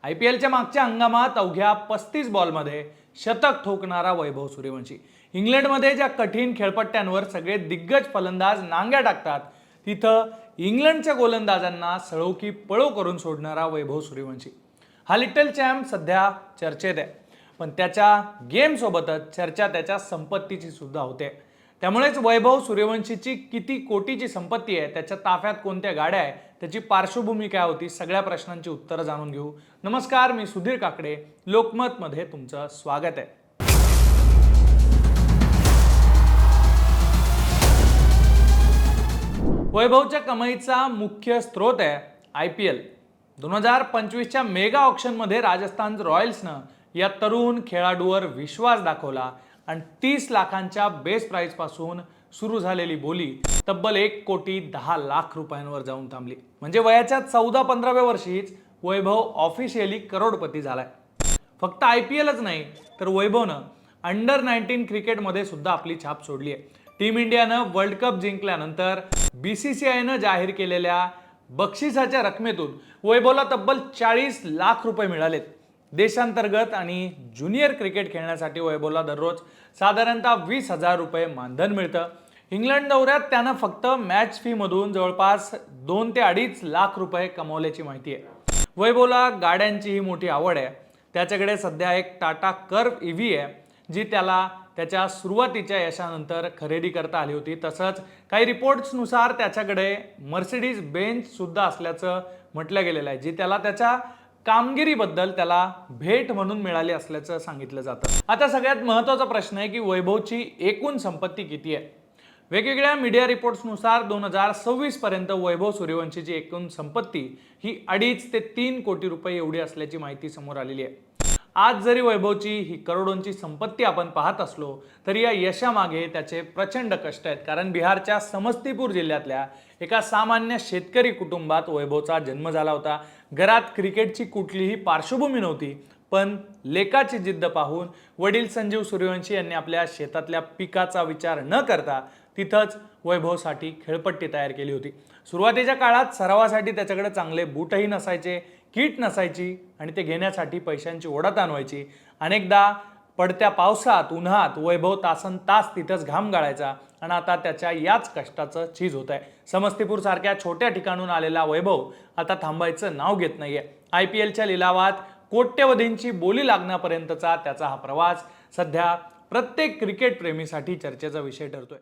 IPLच्या मागच्या हंगामात अवघ्या 35 बॉलमध्ये शतक ठोकणारा वैभव सूर्यवंशी. इंग्लंडमध्ये ज्या कठीण खेळपट्ट्यांवर सगळे दिग्गज फलंदाज नांग्या टाकतात, तिथं इंग्लंडच्या गोलंदाजांना सळो की पळो करून सोडणारा वैभव सूर्यवंशी. हा लिटल चॅम्प सध्या चर्चेत आहे, पण त्याच्या गेम सोबतच चर्चा त्याच्या संपत्तीची सुद्धा होते. त्यामुळेच वैभव सूर्यवंशीची किती कोटीची संपत्ती आहे, त्याच्या ताफ्यात कोणत्या गाड्या आहे, त्याची पार्श्वभूमी काय होती, सगळ्या प्रश्नांची उत्तरं जाणून घेऊ. नमस्कार, मी सुधीर काकडे, लोकमत मध्ये तुमचं स्वागत आहे. वैभवच्या कमाईचा मुख्य स्रोत आहे IPL. 2025च्या मेगा ऑक्शनमध्ये राजस्थान रॉयल्सनं या तरुण खेळाडूवर विश्वास दाखवला आणि 30 लाखांच्या बेस प्राइस पासून सुरू झालेली बोली तब्बल 1,10,00,000 रुपयांवर जाऊन थांबली. म्हणजे वयाच्या 14-15व्या वर्षीच वैभव ऑफिशियली करोडपती झालाय. फक्त IPLच नाही तर वैभवनं अंडर-19 क्रिकेटमध्ये सुद्धा आपली छाप सोडली आहे. टीम इंडियानं वर्ल्ड कप जिंकल्यानंतर BCCIनं जाहीर केलेल्या बक्षिसाच्या रकमेतून वैभवला तब्बल 40 लाख रुपये मिळालेत. देशांतर्गत आणि ज्युनियर क्रिकेट खेळण्यासाठी वैभवला दररोज साधारणतः 20,000 रुपये मानधन मिळतं. इंग्लंड दौऱ्यात त्यानं फक्त मॅच फी मधून जवळपास 2 ते 2.5 लाख रुपये कमावल्याची माहिती आहे. वैभवला गाड्यांचीही मोठी आवड आहे. त्याच्याकडे सध्या एक टाटा कर्व EV आहे, जी त्याला त्याच्या सुरुवातीच्या यशानंतर खरेदी करता आली होती. तसंच काही रिपोर्ट्सनुसार त्याच्याकडे मर्सिडीज बेंच सुद्धा असल्याचं म्हटलं गेलेलं आहे, जी त्याला त्याच्या कामगिरीबद्दल त्याला भेट म्हणून मिळाली असल्याचं सांगितलं जातं. आता सगळ्यात महत्त्वाचा प्रश्न आहे की वैभवची एकूण संपत्ती किती आहे. वेगवेगळ्या मीडिया रिपोर्ट्सनुसार 2026 पर्यंत वैभव सूर्यवंशीची एकूण संपत्ती ही 2.5 ते 3 कोटी रुपये एवढी असल्याची माहिती समोर आलेली आहे. आज जरी वैभवची ही करोडोंची संपत्ती आपण पाहत असलो तरी या यशामागे त्याचे प्रचंड कष्ट आहेत. कारण बिहारच्या समस्तीपूर जिल्ह्यातल्या एका सामान्य शेतकरी कुटुंबात वैभवचा जन्म झाला होता. घरात क्रिकेटची कुठलीही पार्श्वभूमी नव्हती, पण लेकाची जिद्द पाहून वडील संजीव सूर्यवंशी यांनी आपल्या शेतातल्या पिकाचा विचार न करता तिथंच वैभवसाठी खेळपट्टी तयार केली होती. सुरुवातीच्या काळात सरावासाठी त्याच्याकडे चांगले बूटही नसायचे, किट नसायची आणि ते घेण्यासाठी पैशांची ओढाताण व्हायची. अनेकदा पडत्या पावसात उन्हात वैभव तासनतास तिथंच घाम गाळायचा आणि आता त्याच्या याच कष्टाचं चीज होत आहे. समस्तीपूर सारख्या छोट्या ठिकाणून आलेला वैभव आता थांबायचं नाव घेत नाहीये. IPLच्या लिलावात कोट्यवधींची बोली लागण्यापर्यंतचा त्याचा हा प्रवास सध्या प्रत्येक क्रिकेट प्रेमीसाठी चर्चेचा विषय ठरतोय.